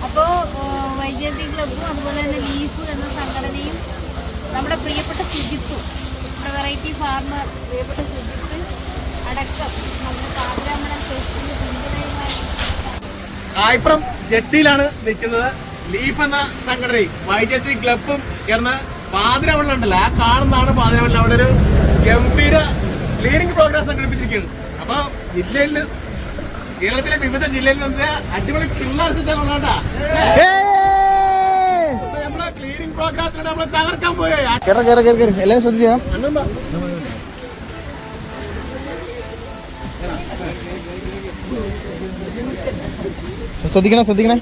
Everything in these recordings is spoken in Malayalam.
അപ്പോൾ വൈദ്യുതി ക്ലബ്ബും അതുപോലെ തന്നെ ലീഫ് എന്ന സംഘടനയും നമ്മുടെ പ്രിയപ്പെട്ട സുജിത്തും നമ്മുടെ വെറൈറ്റി ഫാർമർ പ്രിയപ്പെട്ട സുജിത്ത് അടക്കം നമ്മുടെ പാതിരാമണൽ ഫെസ്റ്റിന് പിന്തുണയുമായി ആയിപ്പുറം ജെട്ടിയിലാണ് നിൽക്കുന്നത്. ലീഫ് എന്ന സംഘടനയും വൈദ്യുതി ക്ലബും ചേർന്ന് പാതിരാമണൽ ഉണ്ടല്ലോ, ആ കാണുന്നതാണ് പാതിരാമണൽ. അവിടെ ഒരു ഗംഭീര ക്ലീനിങ് പ്രോഗ്രാം സംഘടിപ്പിച്ചിരിക്കുകയാണ്. അപ്പൊ ജില്ലയിൽ, കേരളത്തിലെ വിവിധ ജില്ലയിൽ നിന്ന് അടിപൊളി പിള്ളേർക്കാ നമ്മളെ ക്ലീനിങ് പ്രോഗ്രാമിലൂടെ നമ്മള് തകർക്കാൻ പോയി. എല്ലാരും ശ്രദ്ധിച്ചാ ശ്രദ്ധിക്കണം ശ്രദ്ധിക്കണം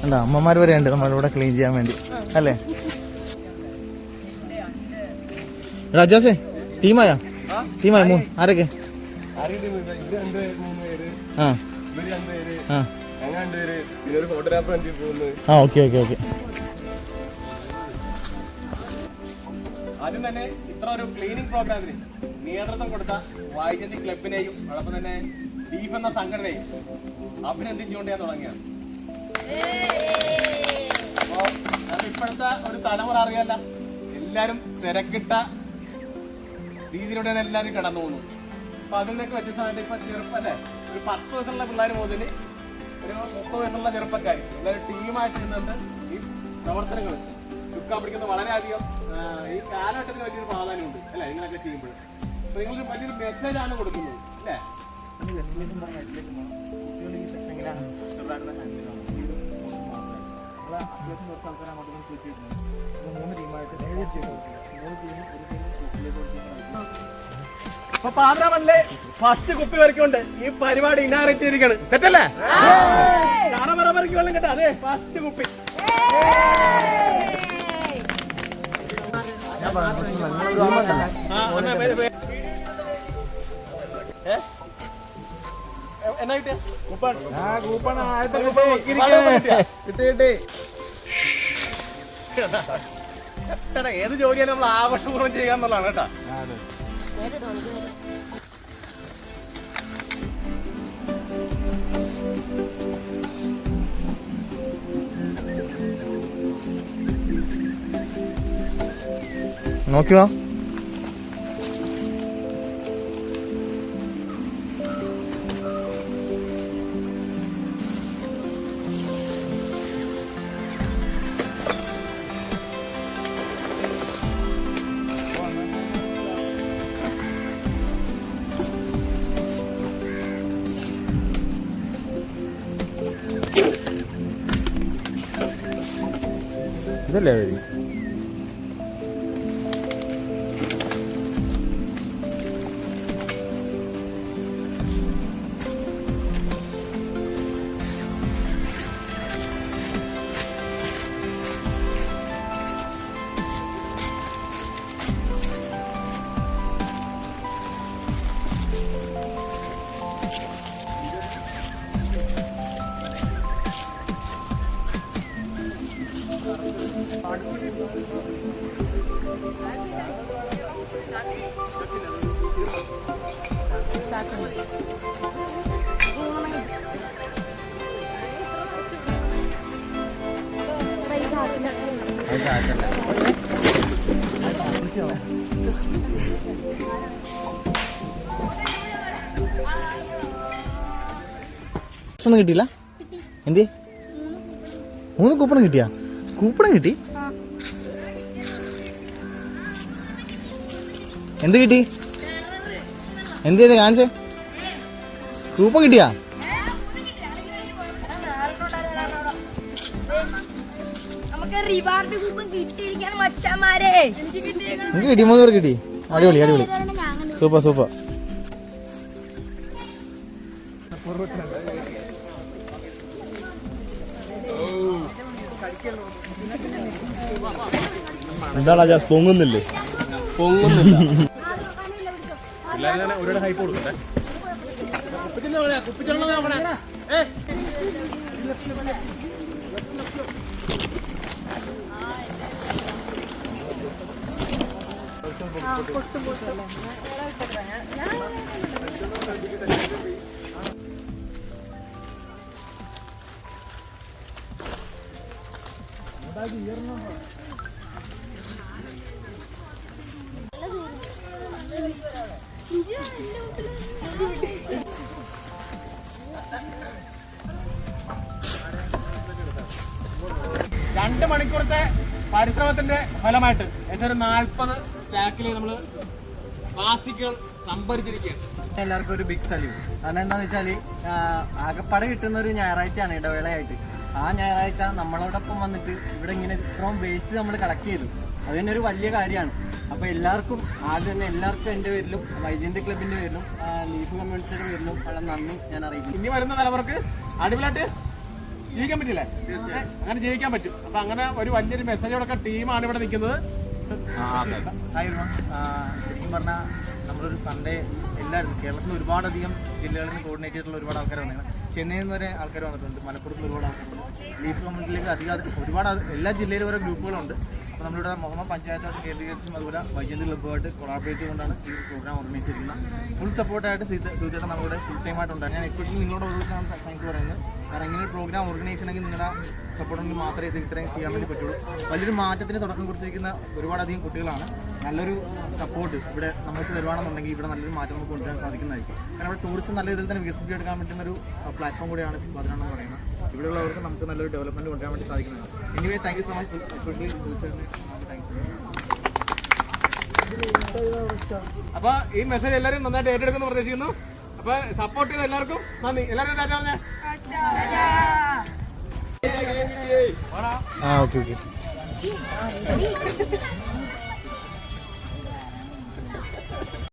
അല്ല അമ്മമാർ വരെ ഉണ്ട് നമ്മളിവിടെ ക്ലീൻ ചെയ്യാൻ വേണ്ടി അല്ലേ? രാജാസേ ടീമായ ആരൊക്കെ? ഓക്കെ. ആദ്യം തന്നെ ഇത്ര ഒരു ക്ലീനിങ് പ്രോഗ്രാമിന് നേതൃത്വം കൊടുത്ത വൈദ്യുതി ക്ലബിനെയും അതോടൊപ്പം തന്നെ ലീഫ് എന്ന സംഘടനയും അഭിനന്ദിച്ചുകൊണ്ട് ഞാൻ തുടങ്ങിയാണ്. അപ്പോ ഇപ്പോഴത്തെ ഒരു തലമുറ അറിയാല്ല, എല്ലാരും തിരക്കിട്ട രീതിയിലൂടെയാണ് എല്ലാരും കടന്നു പോകുന്നു. അപ്പൊ അതിൽ നിന്നൊക്കെ വ്യത്യസ്തമായിട്ട് ഇപ്പൊ ചെറുപ്പല്ലേ, ഒരു 10 വയസ്സുള്ള പിള്ളേർ മുതൽ ഒരു 30 വയസ്സുള്ള ചെറുപ്പക്കാർ എല്ലാവരും ടീമായിട്ട് ഇരുന്നുണ്ട് ഈ പ്രവർത്തനങ്ങൾ ചുക്കാൻ പിടിക്കുന്നത്. വളരെയധികം ഈ കാലഘട്ടത്തിന് വലിയൊരു പ്രാധാന്യമുണ്ട് അല്ലെ ഇങ്ങനെയൊക്കെ ചെയ്യുമ്പോൾ. അപ്പൊ നിങ്ങളൊരു വലിയൊരു മെസ്സേജ് ആണ് കൊടുക്കുന്നത് അല്ലേ? അപ്പൊ പാതിരാമണലിലെ ഫസ്റ്റ് കുപ്പി വരയ്ക്കൊണ്ട് ഈ പരിപാടി ഇനാഗ്രേറ്റ് ചെയ്തിരിക്കുകയാണ്. സെറ്റല്ലേ? ചാണപറ വരയ്ക്ക് വെള്ളം കേട്ടോ. അതെ, ഫസ്റ്റ് കുപ്പി. എന്നാ കിട്ടിയ കൂപ്പൺ? ഏത് ജോലിയാണ് നമ്മൾ ആഘോഷപൂർവ്വം ചെയ്യാന്നുള്ളതാണ് കേട്ടാ. നോക്കിയോ ഇതല്ലേ വഴി? ഒന്നും കിട്ടിയില്ല? എന്ത് 3 കൂപ്പണം കിട്ടിയാ? കൂപ്പണം കിട്ടി? എന്ത് കിട്ടി? എന്ത് ചെയ്ത് കാണിച്ചേ? കൂപ്പൺ കിട്ടിയാ? എനിക്ക് കിട്ടി, 3 പേർക്ക് കിട്ടി. അടിപൊളി. സൂപ്പർ. എന്താണ് ജാസ് പൊങ്ങുന്നില്ലേ? പൊങ്ങുന്നില്ല. എല്ലാവരും ഒരാളുടെ ഹൈപ്പ് കൊടുക്കട്ടെ. രണ്ട് മണിക്കൂറത്തെ പരിശ്രമത്തിന്റെ ഫലമായിട്ട് ഏകദേശം ഒരു 40 ചാക്കില് നമ്മള് പ്ലാസ്റ്റിക്കുകൾ സംഭരിച്ചിരിക്കുകയാണ്. എല്ലാവർക്കും ഒരു ബിഗ് സല്യൂട്ട്. കാരണം എന്താണെന്ന് വെച്ചാൽ ആകപ്പാടെ കിട്ടുന്ന ഒരു ഞായറാഴ്ചയാണ് ഇടവേളയായിട്ട്. ആ ഞായറാഴ്ച നമ്മളോടൊപ്പം വന്നിട്ട് ഇവിടെ ഇങ്ങനെ ഇത്രയും വേസ്റ്റ് നമ്മൾ കളക്ട് ചെയ്തു. അത് തന്നെ ഒരു വലിയ കാര്യമാണ്. അപ്പോൾ എല്ലാവർക്കും ആദ്യം തന്നെ എല്ലാവർക്കും എൻ്റെ പേരിലും വൈജയന്തി ക്ലബിൻ്റെ പേരിലും ലീഫ് കമ്മ്യൂണിറ്റിയുടെ പേരിലും വളരെ നന്ദി ഞാൻ അറിയിക്കുന്നു. ഇനി വരുന്ന തലമുറക്ക് അടിപൊളിയായിട്ട് ജീവിക്കാൻ പറ്റില്ലേ? അങ്ങനെ ജീവിക്കാൻ പറ്റും. അപ്പൊ അങ്ങനെ ഒരു വലിയൊരു മെസ്സേജോടൊക്കെ ടീമാണ് ഇവിടെ നിൽക്കുന്നത്. Hi everyone. ശരിക്കും പറഞ്ഞാൽ നമ്മളൊരു സൺഡേ എല്ലാവരും കേരളത്തിൽ ഒരുപാടധികം ജില്ലകളിൽ നിന്ന് കോർഡിനേറ്റ് ചെയ്തിട്ടുള്ള ഒരുപാട് ആൾക്കാർ വന്നിട്ടുണ്ട്. ചെന്നൈയിൽ നിന്ന് വരെ ആൾക്കാർ വന്നിട്ടുണ്ട്. മലപ്പുറത്ത് ഒരുപാട് ആൾക്കാരുണ്ട്. ലീഫ് കമ്മ്യൂണിറ്റിയിലേക്ക് അധികം ഒരുപാട് എല്ലാ ജില്ലയിലും ഓരോ ഗ്രൂപ്പുകളുണ്ട്. അപ്പോൾ നമ്മളിവിടെ മുഹമ്മദ് പഞ്ചായത്തായിട്ട് കേന്ദ്രീകരിച്ചും അതുപോലെ വൈജയന്തി ക്ലബ്ബുമായിട്ട് കൊളാബറേറ്റ് ചെയ്തുകൊണ്ടാണ് ഈ പ്രോഗ്രാം ഓർഗനൈസ് ചെയ്തിരിക്കുന്നത്. ഫുൾ സപ്പോർട്ടായിട്ട് സൂചിച്ചേട്ടൻ നമ്മുടെ ഫുൾ ടൈമായിട്ടുണ്ട്. ഞാൻ എക്സ്പെഷ്യലി നിങ്ങളോട് ഓരോരുത്തരാണ് താങ്ക്സ് പറയുന്നത്. കാരണം ഇങ്ങനെ ഒരു പ്രോഗ്രാം ഓർഗനൈസ് ചെയ്യണമെങ്കിൽ നിങ്ങളുടെ സപ്പോർട്ടുണ്ടെങ്കിൽ മാത്രമേ ഇത് ഇത്രയും ചെയ്യാൻ വേണ്ടി പറ്റുള്ളൂ. വലിയൊരു മാറ്റത്തിന് തുടക്കം കുറിച്ചിരിക്കുന്ന ഒരുപാടധികം കുട്ടികളാണ്. നല്ലൊരു സപ്പോർട്ട് ഇവിടെ നമുക്ക് തരുവാണെന്നുണ്ടെങ്കിൽ ഇവിടെ നല്ലൊരു മാറ്റം നമുക്ക് കൊണ്ടുവരാൻ സാധിക്കുന്നതായിരിക്കും. കാരണം ഇവിടെ ടൂറിസം നല്ല രീതിയിൽ തന്നെ വികസിപ്പിച്ചെടുക്കാൻ പറ്റുന്ന ഒരു പ്ലാറ്റ്ഫോം കൂടിയാണ് പതിനെണ്ണം പറയുന്നത്. ഇവിടെയുള്ളവർക്ക് നമുക്ക് നല്ലൊരു ഡെവലപ്മെന്റ് കൊണ്ടുവരാൻ വേണ്ടി സാധിക്കുന്നതാണ്. Anyway thank you so much. Especially അപ്പൊ ഈ മെസ്സേജ് എല്ലാവരും നന്നായിട്ട് ഏറ്റെടുക്കുന്നു പ്രതീക്ഷിക്കുന്നു. അപ്പൊ സപ്പോർട്ട് ചെയ്ത എല്ലാവർക്കും നന്ദി. എല്ലാവരും ടാറ്റ പറഞ്ഞേ. ഓക്കെ.